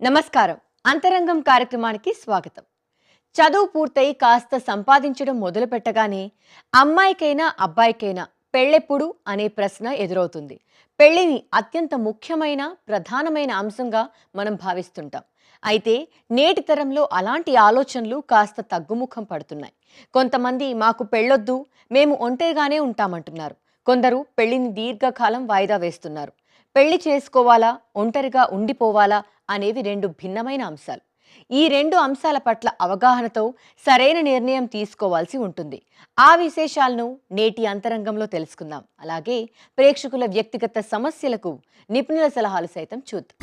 నమస్కారం. అంతరంగం కార్యక్రమానికి స్వాగతం. చదువు పూర్తయి కాస్త సంపాదించడం మొదలు పెట్టగానే అమ్మాయికైనా అబ్బాయికైనా పెళ్ళెప్పుడు అనే ప్రశ్న ఎదురవుతుంది. పెళ్లిని అత్యంత ముఖ్యమైన ప్రధానమైన అంశంగా మనం భావిస్తుంటాం. అయితే నేటి తరంలో అలాంటి ఆలోచనలు కాస్త తగ్గుముఖం పడుతున్నాయి. కొంతమంది మాకు పెళ్ళొద్దు, మేము ఒంటరిగానే ఉంటామంటున్నారు. కొందరు పెళ్లిని దీర్ఘకాలం వాయిదా వేస్తున్నారు. పెళ్లి చేసుకోవాలా, ఒంటరిగా ఉండిపోవాలా అనేవి రెండు భిన్నమైన అంశాలు. ఈ రెండు అంశాల పట్ల అవగాహనతో సరైన నిర్ణయం తీసుకోవాల్సి ఉంటుంది. ఆ విశేషాలను నేటి అంతరంగంలో తెలుసుకుందాం. అలాగే ప్రేక్షకుల వ్యక్తిగత సమస్యలకు నిపుణుల సలహాలు సైతం చూద్దాం.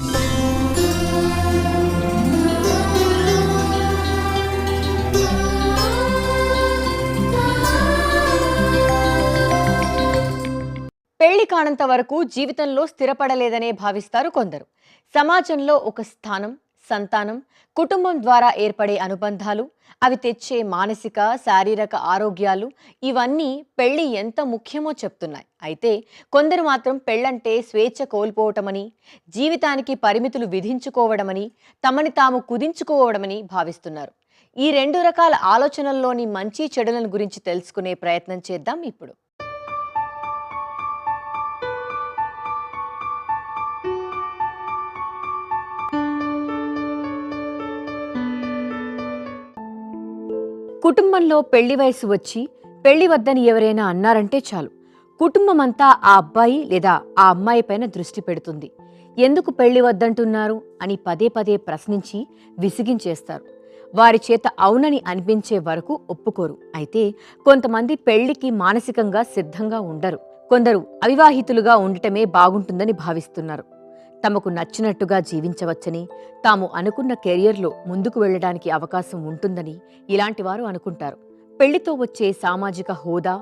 పెళ్లి కానంత వరకు జీవితంలో స్థిరపడలేదనే భావిస్తారు కొందరు. సమాజంలో ఒక స్థానం, సంతానం, కుటుంబం ద్వారా ఏర్పడే అనుబంధాలు, అవి తెచ్చే మానసిక శారీరక ఆరోగ్యాలు, ఇవన్నీ పెళ్లి ఎంత ముఖ్యమో చెప్తున్నాయి. అయితే కొందరు మాత్రం పెళ్ళంటే స్వేచ్ఛ కోల్పోవటమని, జీవితానికి పరిమితులు విధించుకోవడమని, తమని తాము కుదించుకోవడమని భావిస్తున్నారు. ఈ రెండు రకాల ఆలోచనల్లోని మంచి చెడులను గురించి తెలుసుకునే ప్రయత్నం చేద్దాం ఇప్పుడు. కుటుంబంలో పెళ్లి వయసు వచ్చి పెళ్లి వద్దని ఎవరైనా అన్నారంటే చాలు, కుటుంబమంతా ఆ అబ్బాయి లేదా ఆ అమ్మాయి పైన దృష్టి పెడుతుంది. ఎందుకు పెళ్లి వద్దంటున్నారు అని పదే పదే ప్రశ్నించి విసిగించేస్తారు. వారి చేత అవునని అనిపించే వరకు ఒప్పుకోరు. అయితే కొంతమంది పెళ్లికి మానసికంగా సిద్ధంగా ఉండరు. కొందరు అవివాహితులుగా ఉండటమే బాగుంటుందని భావిస్తున్నారు. తమకు నచ్చినట్టుగా జీవించవచ్చని, తాము అనుకున్న కెరియర్లో ముందుకు వెళ్లడానికి అవకాశం ఉంటుందని ఇలాంటి వారు అనుకుంటారు. పెళ్లితో వచ్చే సామాజిక హోదా,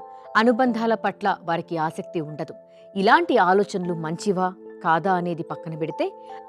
అనుబంధాల పట్ల వారికి ఆసక్తి ఉండదు. ఇలాంటి ఆలోచనలు మంచివా కాదా అనేది పక్కన పెడితే,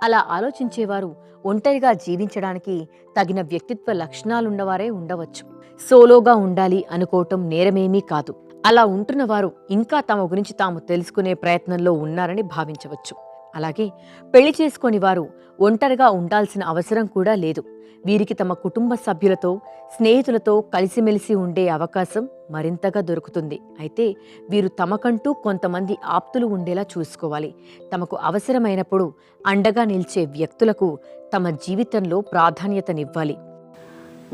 అలా ఆలోచించేవారు ఒంటరిగా జీవించడానికి తగిన వ్యక్తిత్వ లక్షణాలున్నవారే ఉండవచ్చు. సోలోగా ఉండాలి అనుకోవటం నేరమేమీ కాదు. అలా ఉంటున్న వారు ఇంకా తమ గురించి తాము తెలుసుకునే ప్రయత్నంలో ఉన్నారని భావించవచ్చు. అలాగే పెళ్లి చేసుకొని వారు ఒంటరిగా ఉండాల్సిన అవసరం కూడా లేదు. వీరికి తమ కుటుంబ సభ్యులతో, స్నేహితులతో కలిసిమెలిసి ఉండే అవకాశం మరింతగా దొరుకుతుంది. అయితే వీరు తమకంటూ కొంతమంది ఆప్తులు ఉండేలా చూసుకోవాలి. తమకు అవసరమైనప్పుడు అండగా నిలిచే వ్యక్తులకు తమ జీవితంలో ప్రాధాన్యతనివ్వాలి.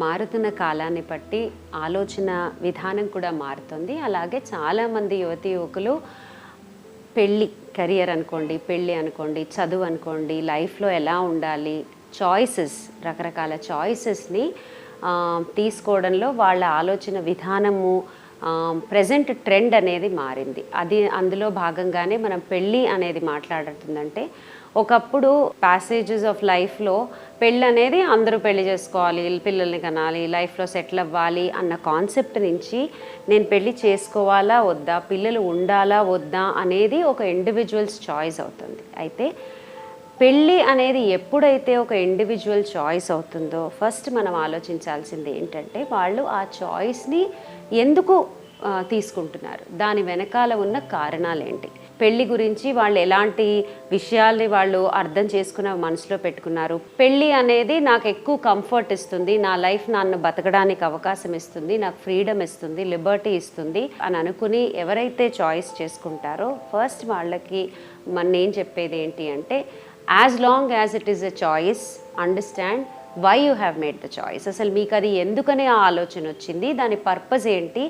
మారుతున్న కాలాన్ని బట్టి ఆలోచన విధానం కూడా మారుతుంది. అలాగే చాలామంది యువతీ యువకులు పెళ్ళి, కెరియర్ అనుకోండి, పెళ్ళి అనుకోండి, చదువు అనుకోండి, లైఫ్లో ఎలా ఉండాలి, రకరకాల చాయిసెస్ని తీసుకోవడంలో వాళ్ళ ఆలోచన విధానము, ప్రజెంట్ ట్రెండ్ అనేది మారింది. అందులో భాగంగానే మనం పెళ్ళి అనేది మాట్లాడుతుందంటే, ఒకప్పుడు ప్యాసేజెస్ ఆఫ్ లైఫ్లో పెళ్ళి అనేది అందరూ పెళ్లి చేసుకోవాలి, పిల్లల్ని కనాలి, లైఫ్లో సెటిల్ అవ్వాలి అన్న కాన్సెప్ట్ నుంచి నేను పెళ్ళి చేసుకోవాలా వద్దా, పిల్లలు ఉండాలా వద్దా అనేది ఒక ఇండివిజువల్స్ చాయిస్ అవుతుంది. అయితే పెళ్ళి అనేది ఎప్పుడైతే ఒక ఇండివిజువల్ చాయిస్ అవుతుందో ఫస్ట్ మనం ఆలోచించాల్సింది ఏంటంటే, వాళ్ళు ఆ చాయిస్ని ఎందుకు తీసుకుంటున్నారు, దాని వెనకాల ఉన్న కారణాలు ఏంటి, పెళ్లి గురించి వాళ్ళు ఎలాంటి విషయాల్ని వాళ్ళు అర్థం చేసుకున్న మనసులో పెట్టుకున్నారు. పెళ్ళి అనేది నాకు ఎక్కువ కంఫర్ట్ ఇస్తుంది, నా లైఫ్ నన్ను బతకడానికి అవకాశం ఇస్తుంది, నాకు ఫ్రీడమ్ ఇస్తుంది, లిబర్టీ ఇస్తుంది అని అనుకుని ఎవరైతే చాయిస్ చేసుకుంటారో ఫస్ట్ వాళ్ళకి నేను చెప్పేది ఏంటి అంటే, as long as it is a choice, understand why you have made the choice. అసలు మీకు అది ఎందుకనే ఆ ఆలోచన వచ్చింది, దాని పర్పస్ ఏంటి,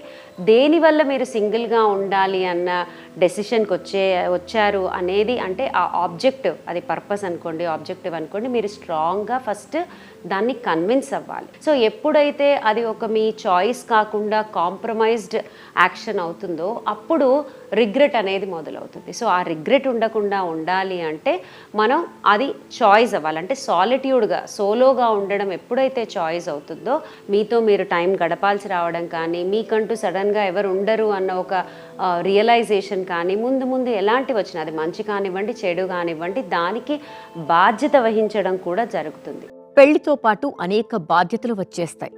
దేనివల్ల మీరు సింగిల్గా ఉండాలి అన్న డెసిషన్కి వచ్చారు అనేది, అంటే ఆ ఆబ్జెక్టివ్, అది పర్పస్ అనుకోండి, ఆబ్జెక్టివ్ అనుకోండి, మీరు స్ట్రాంగ్గా ఫస్ట్ దాన్ని కన్విన్స్ అవ్వాలి. సో ఎప్పుడైతే అది ఒక మీ చాయిస్ కాకుండా కాంప్రమైజ్డ్ యాక్షన్ అవుతుందో అప్పుడు రిగ్రెట్ అనేది మొదలవుతుంది. సో ఆ రిగ్రెట్ ఉండకుండా ఉండాలి అంటే మనం అది చాయిస్ అవ్వాలి. అంటే సాలిట్యూడ్గా, సోలోగా ఉండడం ఎప్పుడైతే చాయిస్ అవుతుందో, మీతో మీరు టైం గడపాల్సి రావడం కానీ, మీకంటూ సడన్గా ఎవరు ఉండరు అన్న ఒక రియలైజేషన్ కానీ, ముందు ముందు ఎలాంటివి వచ్చినా, అది మంచి కానివ్వండి, చెడు కానివ్వండి, దానికి బాధ్యత వహించడం కూడా జరుగుతుంది. పెళ్లితో పాటు అనేక బాధ్యతలు వచ్చేస్తాయి.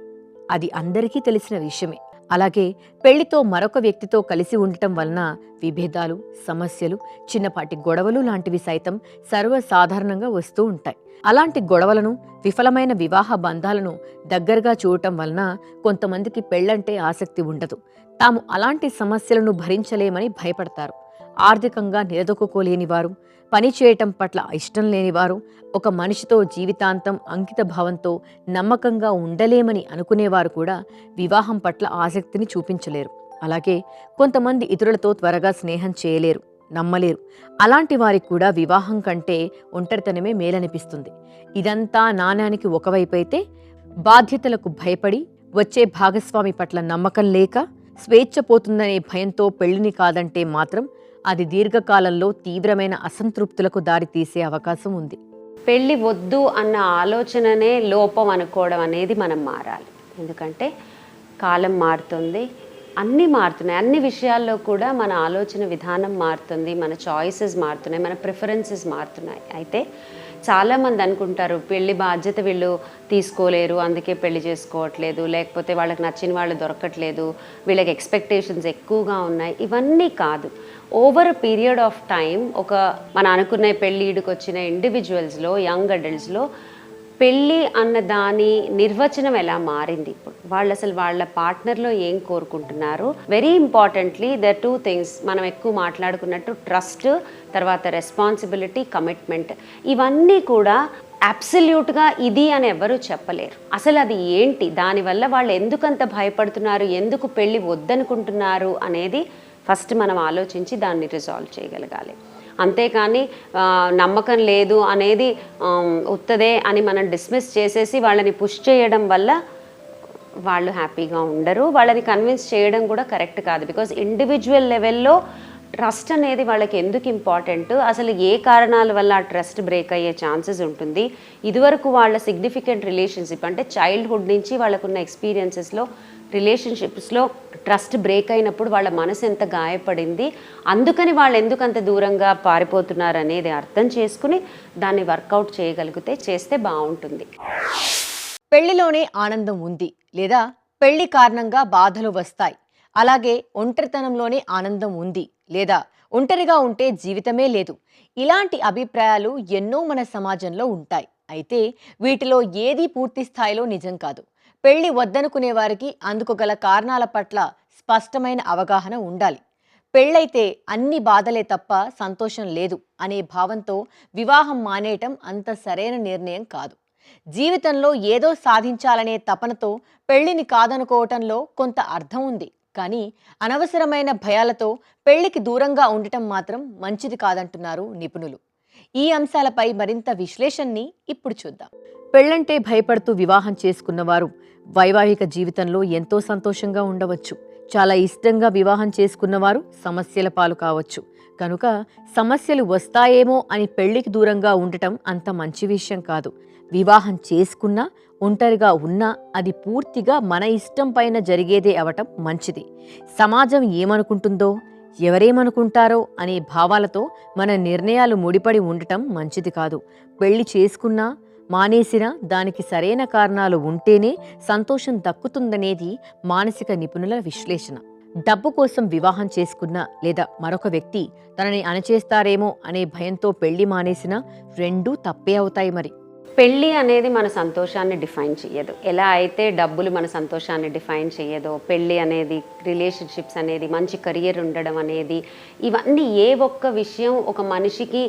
అది అందరికీ తెలిసిన విషయమే. అలాగే పెళ్లితో మరొక వ్యక్తితో కలిసి ఉండటం వలన విభేదాలు, సమస్యలు, చిన్నపాటి గొడవలు లాంటివి సైతం సర్వసాధారణంగా వస్తూ ఉంటాయి. అలాంటి గొడవలను, విఫలమైన వివాహ బంధాలను దగ్గరగా చూడటం వలన కొంతమందికి పెళ్లంటే ఆసక్తి ఉండదు. తాము అలాంటి సమస్యలను భరించలేమని భయపడతారు. ఆర్థికంగా నిలదొక్కుకోలేనివారు, పని చేయటం పట్ల ఇష్టం లేనివారు, ఒక మనిషితో జీవితాంతం అంకిత భావంతో నమ్మకంగా ఉండలేమని అనుకునేవారు కూడా వివాహం పట్ల ఆసక్తిని చూపించలేరు. అలాగే కొంతమంది ఇతరులతో త్వరగా స్నేహం చేయలేరు, నమ్మలేరు. అలాంటి వారికి కూడా వివాహం కంటే ఒంటరితనమే మేలనిపిస్తుంది. ఇదంతా నాణానికి ఒకవైపు అయితే, బాధ్యతలకు భయపడి వచ్చే భాగస్వామి పట్ల నమ్మకం లేక స్వేచ్ఛ పోతుందనే భయంతో పెళ్లిని కాదంటే మాత్రం అది దీర్ఘకాలంలో తీవ్రమైన అసంతృప్తులకు దారితీసే అవకాశం ఉంది. పెళ్ళి వద్దు అన్న ఆలోచననే లోపం అనుకోవడం అనేది మనం మారాలి. ఎందుకంటే కాలం మారుతుంది, అన్నీ మారుతున్నాయి. అన్ని విషయాల్లో కూడా మన ఆలోచన విధానం మారుతుంది, మన చాయిసెస్ మారుతున్నాయి, మన ప్రిఫరెన్సెస్ మారుతున్నాయి. అయితే చాలామంది అనుకుంటారు పెళ్లి బాధ్యత వీళ్ళు తీసుకోలేరు, అందుకే పెళ్లి చేసుకోవట్లేదు, లేకపోతే వాళ్ళకి నచ్చిన వాళ్ళు దొరకట్లేదు, వీళ్ళకి ఎక్స్పెక్టేషన్స్ ఎక్కువగా ఉన్నాయి. ఇవన్నీ కాదు. Over a period of time మన అనుకున్న పెళ్ళిడికి వచ్చిన ఇండివిజువల్స్లో, యంగ్ అడల్ట్స్లో పెళ్ళి అన్న దాని నిర్వచనం ఎలా మారింది. ఇప్పుడు వాళ్ళు అసలు వాళ్ళ పార్ట్నర్లో ఏం కోరుకుంటున్నారు. వెరీ ఇంపార్టెంట్లీ ద 2 థింగ్స్ మనం ఎక్కువ మాట్లాడుకున్నట్టు ట్రస్ట్, తర్వాత రెస్పాన్సిబిలిటీ, కమిట్మెంట్. ఇవన్నీ కూడా అబ్సల్యూట్గా ఇది అని ఎవరూ చెప్పలేరు. అసలు అది ఏంటి, దానివల్ల వాళ్ళు ఎందుకంత భయపడుతున్నారు, ఎందుకు పెళ్ళి వద్దనుకుంటున్నారు అనేది ఫస్ట్ మనం ఆలోచించి దాన్ని రిజాల్వ్ చేయగలగాలి. అంతేకాని నమ్మకం లేదు అనేది ఉత్తదే అని మనం డిస్మిస్ చేసేసి వాళ్ళని పుష్ చేయడం వల్ల వాళ్ళు హ్యాపీగా ఉండరు. వాళ్ళని కన్విన్స్ చేయడం కూడా కరెక్ట్ కాదు. బికాజ్ ఇండివిజువల్ లెవెల్లో ట్రస్ట్ అనేది వాళ్ళకి ఎందుకు ఇంపార్టెంట్, అసలు ఏ కారణాల వల్ల ఆ ట్రస్ట్ బ్రేక్ అయ్యే ఛాన్సెస్ ఉంటుంది. ఇదివరకు వాళ్ళ సిగ్నిఫికెంట్ రిలేషన్షిప్ అంటే చైల్డ్హుడ్ నుంచి వాళ్ళకున్న ఎక్స్పీరియన్సెస్లో రిలేషన్షిప్స్లో ట్రస్ట్ బ్రేక్ అయినప్పుడు వాళ్ళ మనసు ఎంత గాయపడింది, అందుకని వాళ్ళు ఎందుకు అంత దూరంగా పారిపోతున్నారు అనేది అర్థం చేసుకుని దాన్ని వర్కౌట్ చేయగలిగితే చేస్తే బాగుంటుంది. పెళ్లిలోనే ఆనందం ఉంది, లేదా పెళ్లి కారణంగా బాధలు వస్తాయి. అలాగే ఒంటరితనంలోనే ఆనందం ఉంది, లేదా ఒంటరిగా ఉంటే జీవితమే లేదు. ఇలాంటి అభిప్రాయాలు ఎన్నో మన సమాజంలో ఉంటాయి. అయితే వీటిలో ఏదీ పూర్తి స్థాయిలో నిజం కాదు. పెళ్లి వద్దనుకునే వారికి అందుకు గల కారణాల పట్ల స్పష్టమైన అవగాహన ఉండాలి. పెళ్ళైతే అన్ని బాధలే తప్ప సంతోషం లేదు అనే భావంతో వివాహం మానేయటం అంత సరైన నిర్ణయం కాదు. జీవితంలో ఏదో సాధించాలనే తపనతో పెళ్లిని కాదనుకోవటంలో కొంత అర్థం ఉంది. కానీ అనవసరమైన భయాలతో పెళ్లికి దూరంగా ఉండటం మాత్రం మంచిది కాదంటున్నారు నిపుణులు. ఈ అంశాలపై మరింత విశ్లేషణని ఇప్పుడు చూద్దాం. పెళ్లంటే భయపడుతూ వివాహం చేసుకున్నవారు వైవాహిక జీవితంలో ఎంతో సంతోషంగా ఉండవచ్చు. చాలా ఇష్టంగా వివాహం చేసుకున్నవారు సమస్యల పాలు కావచ్చు. కనుక సమస్యలు వస్తాయేమో అని పెళ్లికి దూరంగా ఉండటం అంత మంచి విషయం కాదు. వివాహం చేసుకున్నా, ఒంటరిగా ఉన్నా అది పూర్తిగా మన ఇష్టం పైన జరిగేదే అవటం మంచిది. సమాజం ఏమనుకుంటుందో, ఎవరేమనుకుంటారో అనే భావాలతో మన నిర్ణయాలు ముడిపడి ఉండటం మంచిది కాదు. పెళ్లి చేసుకున్నా, మానేసినా దానికి సరైన కారణాలు ఉంటేనే సంతోషం దక్కుతుందనేది మానసిక నిపుణుల విశ్లేషణ. డబ్బు కోసం వివాహం చేసుకున్నా, లేదా మరొక వ్యక్తి తనని అణచేస్తారేమో అనే భయంతో పెళ్లి మానేసినా రెండూ తప్పే అవుతాయి. మరి పెళ్ళి అనేది మన సంతోషాన్ని డిఫైన్ చేయదు. ఎలా అయితే డబ్బులు మన సంతోషాన్ని డిఫైన్ చేయదో, పెళ్ళి అనేది, రిలేషన్షిప్స్ అనేది, మంచి కెరియర్ ఉండడం అనేది, ఇవన్నీ ఏ ఒక్క విషయం ఒక మనిషికి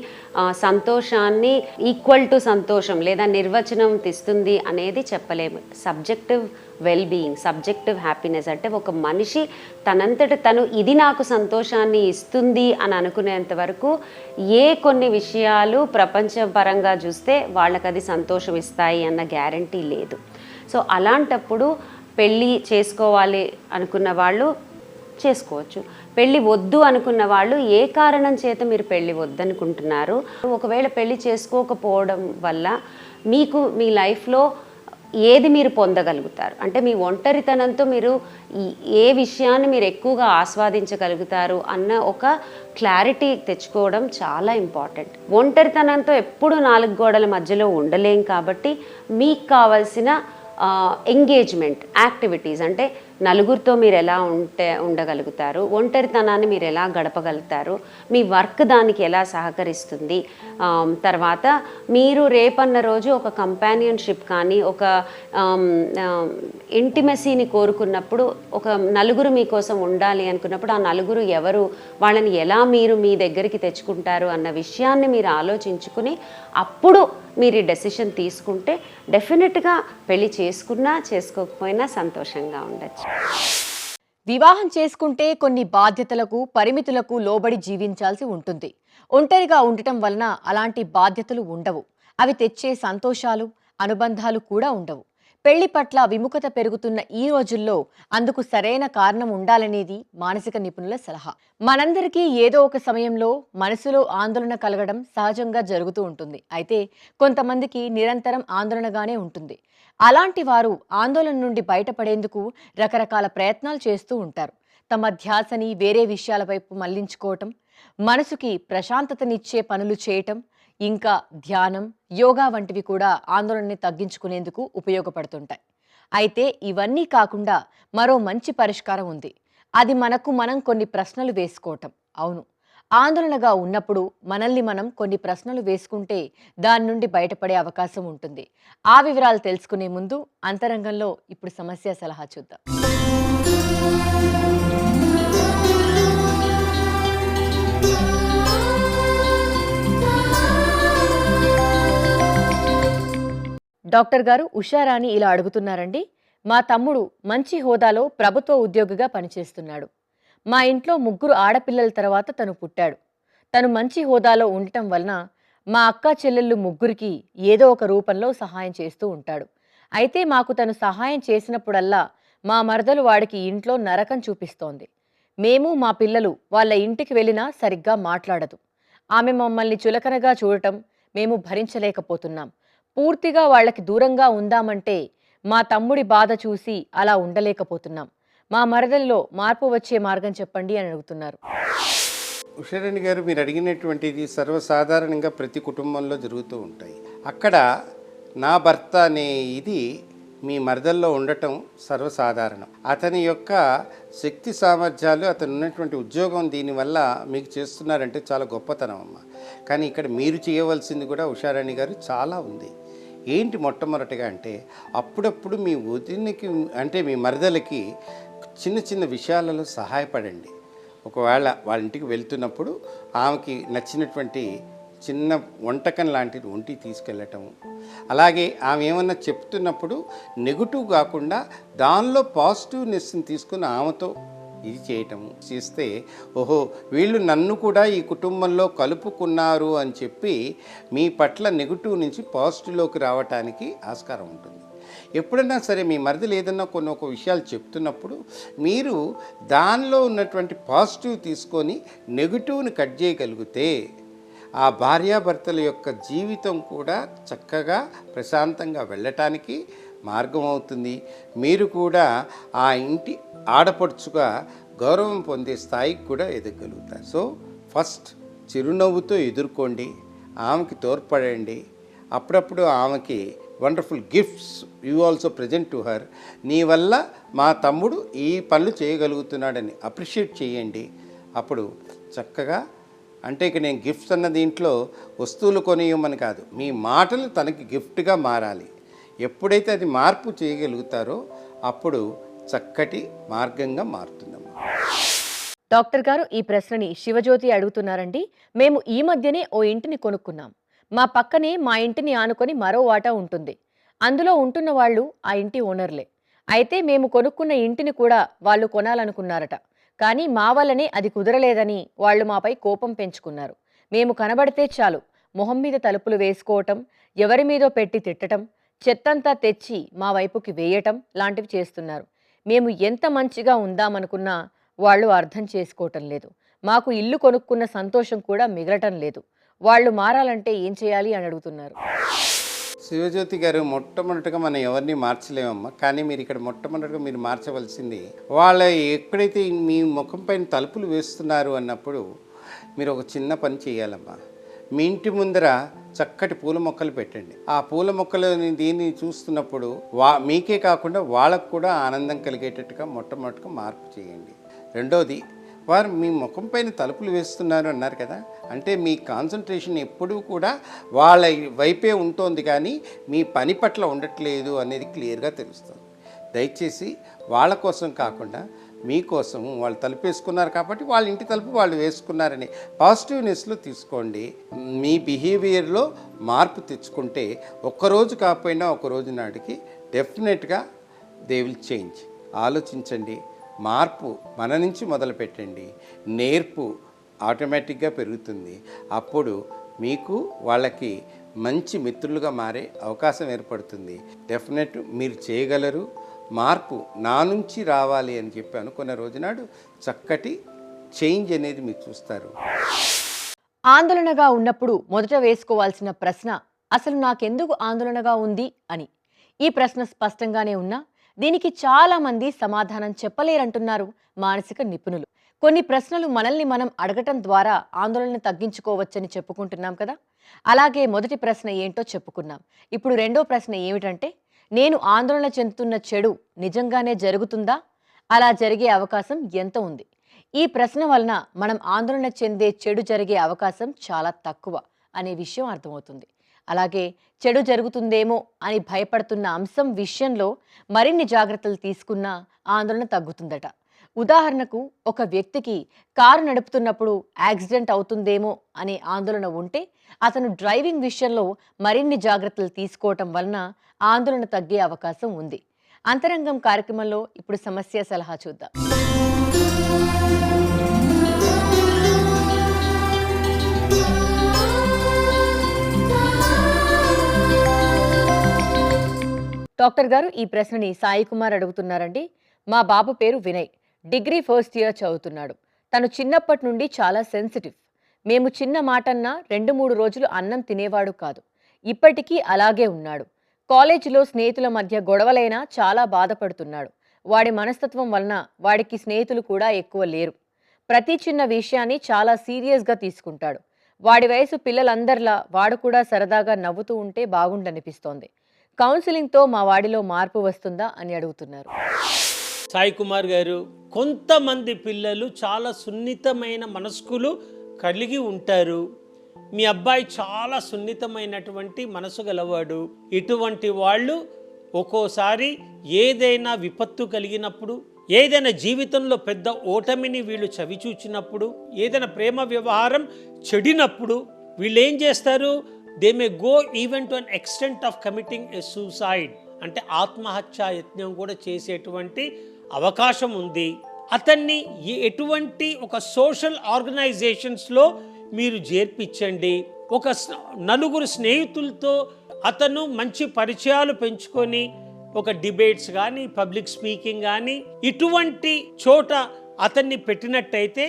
సంతోషాన్ని ఈక్వల్ టు సంతోషం లేదా నిర్వచనం తెస్తుంది అనేది చెప్పలేము. Subjective well being, subjective happiness అంటే ఒక మనిషి తనంతట తను ఇది నాకు సంతోషాన్ని ఇస్తుంది అని అనుకునేంత వరకు కొన్ని విషయాలు ప్రపంచపరంగా చూస్తే వాళ్ళకి అది సంతోషం ఇస్తాయి అన్న గ్యారంటీ లేదు. సో అలాంటప్పుడు పెళ్ళి చేసుకోవాలి అనుకున్న వాళ్ళు చేసుకోవచ్చు. పెళ్ళి వద్దు అనుకున్న వాళ్ళు ఏ కారణం చేత మీరు పెళ్ళి వద్దనుకుంటున్నారు, ఒకవేళ పెళ్ళి చేసుకోకపోవడం వల్ల మీకు మీ లైఫ్లో ఏది మీరు పొందగలుగుతారు, అంటే మీ ఒంటరితనంతో మీరు ఏ విషయాన్ని మీరు ఎక్కువగా ఆస్వాదించగలుగుతారు అన్న ఒక క్లారిటీ తెచ్చుకోవడం చాలా ఇంపార్టెంట్. ఒంటరితనంతో ఎప్పుడు 4 గోడల మధ్యలో ఉండలేం కాబట్టి మీకు కావాల్సిన ఎంగేజ్మెంట్ యాక్టివిటీస్, అంటే నలుగురితో మీరు ఎలా ఉండగలుగుతారు, ఒంటరితనాన్ని మీరు ఎలా గడపగలుగుతారు, మీ వర్క్ దానికి ఎలా సహకరిస్తుంది, తర్వాత మీరు రేపన్న రోజు ఒక కంపానియన్షిప్ కానీ ఒక ఇంటిమెసీని కోరుకున్నప్పుడు, ఒక నలుగురు మీకోసం ఉండాలి అనుకున్నప్పుడు ఆ నలుగురు ఎవరు, వాళ్ళని ఎలా మీరు మీ దగ్గరికి తెచ్చుకుంటారు అన్న విషయాన్ని మీరు ఆలోచించుకుని అప్పుడు మీరు ఈ డెసిషన్ తీసుకుంటే డెఫినెట్గా పెళ్లి చేసుకున్నా చేసుకోకపోయినా సంతోషంగా ఉండొచ్చు. వివాహం చేసుకుంటే కొన్ని బాధ్యతలకు పరిమితులకు లోబడి జీవించాల్సి ఉంటుంది. ఒంటరిగా ఉండటం వలన అలాంటి బాధ్యతలు ఉండవు. అవి తెచ్చే సంతోషాలు, అనుబంధాలు కూడా ఉండవు. పెళ్లి పట్ల విముఖత పెరుగుతున్న ఈ రోజుల్లో అందుకు సరైన కారణం ఉండాలనేది మానసిక నిపుణుల సలహా. మనందరికీ ఏదో ఒక సమయంలో మనసులో ఆందోళన కలగడం సహజంగా జరుగుతూ ఉంటుంది. అయితే కొంతమందికి నిరంతరం ఆందోళనగానే ఉంటుంది. అలాంటి వారు ఆందోళన నుండి బయటపడేందుకు రకరకాల ప్రయత్నాలు చేస్తూ ఉంటారు. తమ ధ్యాసని వేరే విషయాల వైపు మళ్లించుకోవటం, మనసుకి ప్రశాంతతనిచ్చే పనులు చేయటం, ఇంకా ధ్యానం, యోగా వంటివి కూడా ఆందోళనని తగ్గించుకునేందుకు ఉపయోగపడుతుంటాయి. అయితే ఇవన్నీ కాకుండా మరో మంచి పరిష్కారం ఉంది. అది మనం కొన్ని ప్రశ్నలు వేసుకోవటం. అవును, ఆందోళనగా ఉన్నప్పుడు మనల్ని మనం కొన్ని ప్రశ్నలు వేసుకుంటే దాని నుండి బయటపడే అవకాశం ఉంటుంది. ఆ వివరాలు తెలుసుకునే ముందు అంతరంగంలో ఇప్పుడు సమస్య సలహా చూద్దాం. డాక్టర్ గారు, ఉషారాణి ఇలా అడుగుతున్నారండి. మా తమ్ముడు మంచి హోదాలో ప్రభుత్వ ఉద్యోగిగా పనిచేస్తున్నాడు. మా ఇంట్లో 3 ఆడపిల్లల తర్వాత తను పుట్టాడు. తను మంచి హోదాలో ఉండటం వలన మా అక్క చెల్లెళ్ళు 3కి ఏదో ఒక రూపంలో సహాయం చేస్తూ ఉంటాడు. అయితే మాకు తను సహాయం చేసినప్పుడల్లా మా మరదలు వాడికి ఇంట్లో నరకం చూపిస్తోంది. మేము మా పిల్లలు వాళ్ళ ఇంటికి వెళ్ళినా సరిగ్గా మాట్లాడదు. ఆమె మమ్మల్ని చులకనగా చూడటం మేము భరించలేకపోతున్నాం. పూర్తిగా వాళ్ళకి దూరంగా ఉందామంటే మా తమ్ముడి బాధ చూసి అలా ఉండలేకపోతున్నాం. మా మరదల్లో మార్పు వచ్చే మార్గం చెప్పండి అని అడుగుతున్నారు. ఉషారాణి గారు, మీరు అడిగినటువంటిది సర్వసాధారణంగా ప్రతి కుటుంబంలో జరుగుతూ ఉంటాయి. అక్కడ నా భర్త అనే ఇది మీ మరదల్లో ఉండటం సర్వసాధారణం. అతని యొక్క శక్తి సామర్థ్యాలు, అతను ఉన్నటువంటి ఉద్యోగం దీనివల్ల మీకు చేస్తున్నారంటే చాలా గొప్పతనం అమ్మ. కానీ ఇక్కడ మీరు చేయవలసింది కూడా ఉషారాణి గారు చాలా ఉంది. ఏంటి మొట్టమొదటిగా అంటే, అప్పుడప్పుడు మీ వదినకి అంటే మీ మరదలకి చిన్న చిన్న విషయాలలో సహాయపడండి. ఒకవేళ వాళ్ళ ఇంటికి వెళ్తున్నప్పుడు ఆమెకి నచ్చినటువంటి చిన్న వంటకం లాంటిది వంటి తీసుకెళ్ళటం, అలాగే ఆమె ఏమన్నా చెప్తున్నప్పుడు నెగిటివ్ కాకుండా దానిలో పాజిటివ్నెస్ని తీసుకుని ఆమెతో ఇది చేయటం చేస్తే, ఓహో వీళ్ళు నన్ను కూడా ఈ కుటుంబంలో కలుపుకున్నారు అని చెప్పి మీ పట్ల నెగిటివ్ నుంచి పాజిటివ్లోకి రావటానికి ఆస్కారం ఉంటుంది. ఎప్పుడైనా సరే మీ మరదలు ఏదన్నా ఒక విషయాలు చెప్తున్నప్పుడు మీరు దానిలో ఉన్నటువంటి పాజిటివ్ తీసుకొని నెగిటివ్ని కట్ చేయగలిగితే ఆ భార్యాభర్తల యొక్క జీవితం కూడా చక్కగా ప్రశాంతంగా వెళ్ళటానికి మార్గం అవుతుంది. మీరు కూడా ఆ ఇంటి ఆడపడుచుగా గౌరవం పొందే స్థాయికి కూడా ఎదగలుగుతారు. సో ఫస్ట్ చిరునవ్వుతో ఎదుర్కోండి, ఆమెకి తోడ్పడండి. అప్పుడప్పుడు ఆమెకి wonderful gifts you also present to her. నీ వల్ల మా తమ్ముడు ఈ పనులు చేయగలుగుతున్నాడని అప్రిషియేట్ చేయండి. అప్పుడు చక్కగా, అంటే ఇక నేను గిఫ్ట్స్ అన్న దీంట్లో వస్తువులు కొనియమని కాదు, మీ మాటలు తనకి గిఫ్ట్గా మారాలి. ఎప్పుడైతే అది మార్పు చేయగలుగుతారో అప్పుడు చక్కటి మార్గంగా మారుతుందమ్మా. డాక్టర్ గారు, ఈ ప్రశ్నని శివజ్యోతి అడుగుతున్నారండి. మేము ఈ మధ్యనే ఓ ఇంటిని కొనుక్కున్నాం. మా పక్కనే మా ఇంటిని ఆనుకొని మరో వాటా ఉంటుంది. అందులో ఉంటున్న వాళ్ళు ఆ ఇంటి ఓనర్లే. అయితే మేము కొనుక్కున్న ఇంటిని కూడా వాళ్ళు కొనాలనుకున్నారట. కానీ మా వల్లనే అది కుదరలేదని వాళ్ళు మాపై కోపం పెంచుకున్నారు. మేము కనబడితే చాలు మొహం మీద తలుపులు వేసుకోవటం, ఎవరి మీదో పెట్టి తిట్టటం, చెత్తంతా తెచ్చి మా వైపుకి వేయటం లాంటివి చేస్తున్నారు. మేము ఎంత మంచిగా ఉందామనుకున్నా వాళ్ళు అర్థం చేసుకోవటం లేదు. మాకు ఇల్లు కొనుక్కున్న సంతోషం కూడా మిగలటం లేదు. వాళ్ళు మారాలంటే ఏం చేయాలి అని అడుగుతున్నారు. శివజ్యోతి గారు, మొట్టమొదటిగా మనం ఎవరిని మార్చలేమమ్మా. కానీ మీరు ఇక్కడ మొట్టమొదటిగా మీరు మార్చవలసింది, వాళ్ళ ఎక్కడైతే మీ ముఖం పైన తలుపులు వేస్తున్నారు అన్నప్పుడు మీరు ఒక చిన్న పని చేయాలమ్మా. మీ ఇంటి ముందర చక్కటి పూల మొక్కలు పెట్టండి. ఆ పూల మొక్కలని దీన్ని చూస్తున్నప్పుడు మీకే కాకుండా వాళ్ళకు కూడా ఆనందం కలిగేటట్టుగా మొట్టమొదటిగా మార్పు చేయండి. రెండోది, వారు మీ ముఖం పైన తలుపులు వేస్తున్నారు అన్నారు కదా, అంటే మీ కాన్సన్ట్రేషన్ ఎప్పుడూ కూడా వాళ్ళ వైపే ఉంటుంది కానీ మీ పని పట్ల ఉండట్లేదు అనేది క్లియర్గా తెలుస్తుంది. దయచేసి వాళ్ళ కోసం కాకుండా మీకోసం వాళ్ళు తలుపు వేసుకున్నారు కాబట్టి వాళ్ళ ఇంటి తలుపు వాళ్ళు వేసుకున్నారని పాజిటివ్నెస్లో తీసుకోండి. మీ బిహేవియర్లో మార్పు తెచ్చుకుంటే ఒక్కరోజు కాకపోయినా ఒక రోజు నాటికి డెఫినెట్గా దే విల్ చేంజ్. ఆలోచించండి, మార్పు మన నుంచి మొదలు పెట్టండి, నేర్పు ఆటోమేటిక్గా పెరుగుతుంది. అప్పుడు మీకు వాళ్ళకి మంచి మిత్రులుగా మారే అవకాశం ఏర్పడుతుంది. డెఫినెట్ మీరు చేయగలరు. మార్పు నా నుంచి రావాలి అని చెప్పి అనుకున్న రోజునాడు చక్కటి చేంజ్ అనేది మీరు చూస్తారు. ఆందోళనగా ఉన్నప్పుడు మొదట వేసుకోవాల్సిన ప్రశ్న అసలు నాకెందుకు ఆందోళనగా ఉంది అని. ఈ ప్రశ్న స్పష్టంగానే ఉన్నా దీనికి చాలా మంది సమాధానం చెప్పలేరంటున్నారు మానసిక నిపుణులు. కొన్ని ప్రశ్నలు మనల్ని మనం అడగటం ద్వారా ఆందోళన తగ్గించుకోవచ్చని చెప్పుకుంటున్నాం కదా. అలాగే మొదటి ప్రశ్న ఏంటో చెప్పుకున్నాం. ఇప్పుడు రెండో ప్రశ్న ఏమిటంటే, నేను ఆందోళన చెందుతున్న చెడు నిజంగానే జరుగుతుందా? అలా జరిగే అవకాశం ఎంత ఉంది? ఈ ప్రశ్న వలన మనం ఆందోళన చెందే చెడు జరిగే అవకాశం చాలా తక్కువ అనే విషయం అర్థమవుతుంది. అలాగే చెడు జరుగుతుందేమో అని భయపడుతున్న అంశం విషయంలో మరిన్ని జాగ్రత్తలు తీసుకున్నా ఆందోళన తగ్గుతుందట. ఉదాహరణకు, ఒక వ్యక్తికి కారు నడుపుతున్నప్పుడు యాక్సిడెంట్ అవుతుందేమో అనే ఆందోళన ఉంటే అతను డ్రైవింగ్ విషయంలో మరిన్ని జాగ్రత్తలు తీసుకోవటం వలన ఆందోళన తగ్గే అవకాశం ఉంది. అంతరంగం కార్యక్రమంలో ఇప్పుడు సమస్య సలహా చూద్దాం. డాక్టర్ గారు, ఈ ప్రశ్నని సాయి కుమార్ అడుగుతున్నారండి. మా బాబు పేరు వినయ్, డిగ్రీ ఫస్ట్ ఇయర్ చదువుతున్నాడు. తను చిన్నప్పటి నుండి చాలా సెన్సిటివ్. మేము చిన్న మాటన్నా 2-3 రోజులు అన్నం తినేవాడు కాదు. ఇప్పటికీ అలాగే ఉన్నాడు. కాలేజీలో స్నేహితుల మధ్య గొడవలైనా చాలా బాధపడుతున్నాడు. వాడి మనస్తత్వం వలన వాడికి స్నేహితులు కూడా ఎక్కువ లేరు. ప్రతి చిన్న విషయాన్ని చాలా సీరియస్గా తీసుకుంటాడు. వాడి వయసు పిల్లలందరిలా వాడు కూడా సరదాగా నవ్వుతూ ఉంటే బాగుండనిపిస్తోంది. కౌన్సిలింగ్తో మా వాడిలో మార్పు వస్తుందా అని అడుగుతున్నారు. సాయి కుమార్ గారు, కొంతమంది పిల్లలు చాలా సున్నితమైన మనస్కులు కలిగి ఉంటారు. మీ అబ్బాయి చాలా సున్నితమైనటువంటి మనసు గలవాడు. ఇటువంటి వాళ్ళు ఒక్కోసారి ఏదైనా విపత్తు కలిగినప్పుడు, ఏదైనా జీవితంలో పెద్ద ఓటమిని వీళ్ళు చవిచూచినప్పుడు, ఏదైనా ప్రేమ వ్యవహారం చెడినప్పుడు వీళ్ళు ఏం చేస్తారు? They may go even to an extent of committing a suicide, అంటే ఆత్మహత్యా యత్నం కూడా చేసేటువంటి అవకాశం ఉంది. అతన్ని ఎటువంటి ఒక సోషల్ ఆర్గనైజేషన్స్లో మీరు చేర్పించండి. ఒక నలుగురు స్నేహితులతో అతను మంచి పరిచయాలు పెంచుకొని ఒక డిబేట్స్ కానీ, పబ్లిక్ స్పీకింగ్ కానీ ఇటువంటి చోట అతన్ని పెట్టినట్టయితే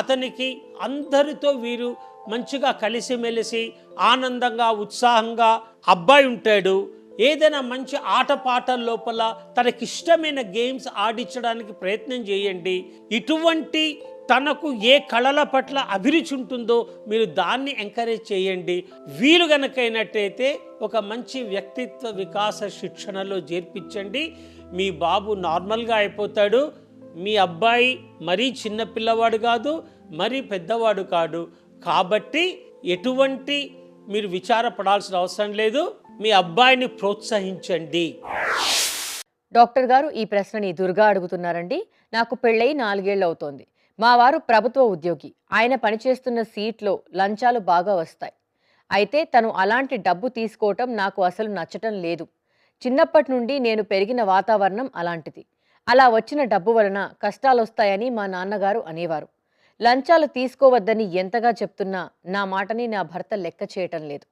అతనికి అందరితో వీరు మంచిగా కలిసిమెలిసి ఆనందంగా ఉత్సాహంగా అబ్బాయి ఉంటాడు. ఏదైనా మంచి ఆటపాటల లోపల తనకిష్టమైన గేమ్స్ ఆడించడానికి ప్రయత్నం చేయండి. ఇటువంటి తనకు ఏ కళల పట్ల అభిరుచి ఉంటుందో మీరు దాన్ని ఎంకరేజ్ చేయండి. వీలు గనకైనట్టయితే ఒక మంచి వ్యక్తిత్వ వికాస శిక్షణలో చేర్పించండి. మీ బాబు నార్మల్గా అయిపోతాడు. మీ అబ్బాయి మరీ చిన్న పిల్లవాడు కాదు, మరీ పెద్దవాడు కాదు. కాబట్టి ఎటువంటి మీరు విచారపడాల్సిన అవసరం లేదు. మీ అబ్బాయిని ప్రోత్సహించండి. డాక్టర్ గారు, ఈ ప్రశ్నని దుర్గా అడుగుతున్నారండి. నాకు పెళ్ళై 4 ఏళ్ళు అవుతోంది. మా వారు ప్రభుత్వ ఉద్యోగి. ఆయన పనిచేస్తున్న సీట్లో లంచాలు బాగా వస్తాయి. అయితే తను అలాంటి డబ్బు తీసుకోవటం నాకు అసలు నచ్చటం లేదు. చిన్నప్పటి నుండి నేను పెరిగిన వాతావరణం అలాంటిది. అలా వచ్చిన డబ్బు వలన కష్టాలొస్తాయని మా నాన్నగారు అనేవారు. లంచాలు తీసుకోవద్దని ఎంతగా చెప్తున్నా నా మాటని నా భర్త లెక్క చేయటం లేదు.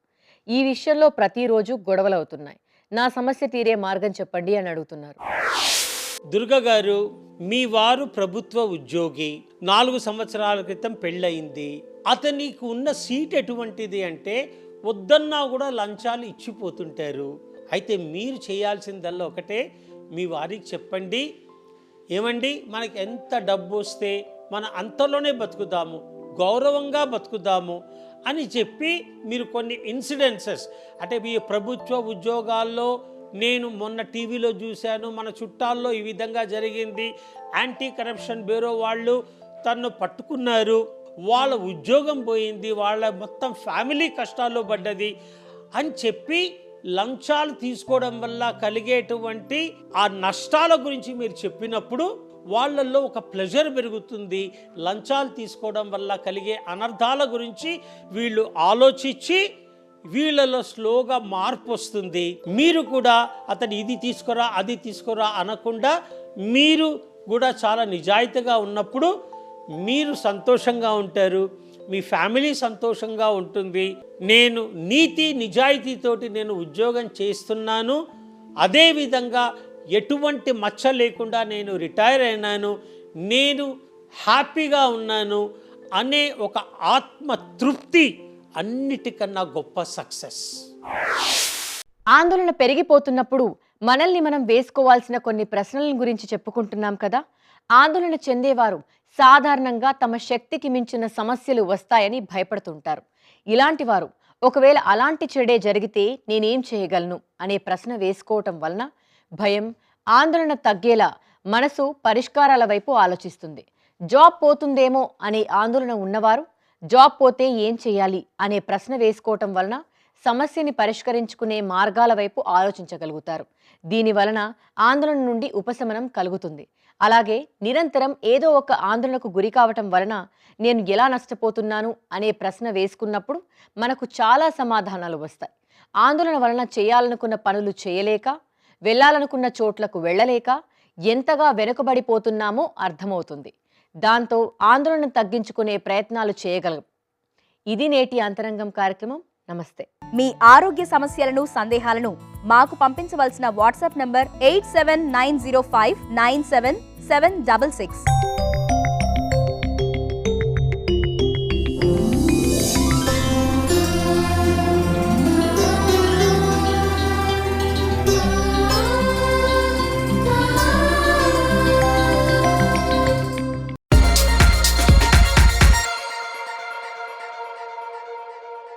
ఈ విషయంలో ప్రతిరోజు గొడవలవుతున్నాయి. నా సమస్య తీరే మార్గం చెప్పండి అని అడుగుతున్నారు. దుర్గా గారు, మీ వారు ప్రభుత్వ ఉద్యోగి. 4 సంవత్సరాల క్రితం పెళ్ళయింది. అతనికి ఉన్న సీట్ ఎటువంటిది అంటే వద్దన్నా కూడా లంచాలు ఇచ్చిపోతుంటారు. అయితే మీరు చేయాల్సిందల్లా ఒకటే, మీ వారికి చెప్పండి, ఏమండి మనకి ఎంత డబ్బు వస్తే మన అంతలోనే బతుకుదాము, గౌరవంగా బతుకుదాము. అని చెప్పి మీరు కొన్ని ఇన్సిడెన్సెస్ అంటే మీ ప్రభుత్వ ఉద్యోగాల్లో నేను మొన్న టీవీలో చూశాను, మన చుట్టాల్లో ఈ విధంగా జరిగింది, యాంటీ కరప్షన్ బ్యూరో వాళ్ళు తను పట్టుకున్నారు, వాళ్ళ ఉద్యోగం పోయింది, వాళ్ళ మొత్తం ఫ్యామిలీ కష్టాల్లో పడ్డది అని చెప్పి లంచాలు తీసుకోవడం వల్ల కలిగేటువంటి ఆ నష్టాల గురించి మీరు చెప్పినప్పుడు వాళ్ళల్లో ఒక ప్లెజర్ పెరుగుతుంది. లంచాలు తీసుకోవడం వల్ల కలిగే అనర్థాల గురించి వీళ్ళు ఆలోచించి వీళ్ళలో స్లోగా మార్పు వస్తుంది. మీరు కూడా అతను ఇది తీసుకురా అది తీసుకురా అనకుండా మీరు కూడా చాలా నిజాయితీగా ఉన్నప్పుడు మీరు సంతోషంగా ఉంటారు, మీ ఫ్యామిలీ సంతోషంగా ఉంటుంది. నేను నీతి నిజాయితీతోటి నేను ఉద్యోగం చేస్తున్నాను, అదేవిధంగా ఎటువంటి మచ్చ లేకుండా నేను రిటైర్ అయినాను, నేను హ్యాపీగా ఉన్నాను అనే ఒక ఆత్మతృప్తి అన్నిటికన్నా గొప్ప సక్సెస్. ఆందోళన పెరిగిపోతున్నప్పుడు మనల్ని మనం వేసుకోవాల్సిన కొన్ని ప్రశ్నల గురించి చెప్పుకుంటున్నాం కదా. ఆందోళన చెందేవారు సాధారణంగా తమ శక్తికి మించిన సమస్యలు వస్తాయని భయపడుతుంటారు. ఇలాంటి వారు ఒకవేళ అలాంటి చెడే జరిగితే నేనేం చేయగలను అనే ప్రశ్న వేసుకోవటం వలన భయం, ఆందోళన తగ్గేలా మనసు పరిష్కారాల వైపు ఆలోచిస్తుంది. జాబ్ పోతుందేమో అనే ఆందోళన ఉన్నవారు జాబ్ పోతే ఏం చేయాలి అనే ప్రశ్న వేసుకోవటం వలన సమస్యని పరిష్కరించుకునే మార్గాల వైపు ఆలోచించగలుగుతారు. దీని వలన ఆందోళన నుండి ఉపశమనం కలుగుతుంది. అలాగే నిరంతరం ఏదో ఒక ఆందోళనకు గురి కావటం వలన నేను ఎలా నష్టపోతున్నాను అనే ప్రశ్న వేసుకున్నప్పుడు మనకు చాలా సమాధానాలు వస్తాయి. ఆందోళన వలన చేయాలనుకున్న పనులు చేయలేక, వెళ్ళాలనుకున్న చోట్లకు వెళ్ళలేక ఎంతగా వెనుకబడిపోతున్నామో అర్థమవుతుంది. దాంతో ఆందోళన తగ్గించుకునే ప్రయత్నాలు చేయగలం. ఇది నేటి అంతరంగం కార్యక్రమం. నమస్తే. మీ ఆరోగ్య సమస్యలను, సందేహాలను మాకు పంపించవలసిన వాట్సాప్ నంబర్ 8790597766.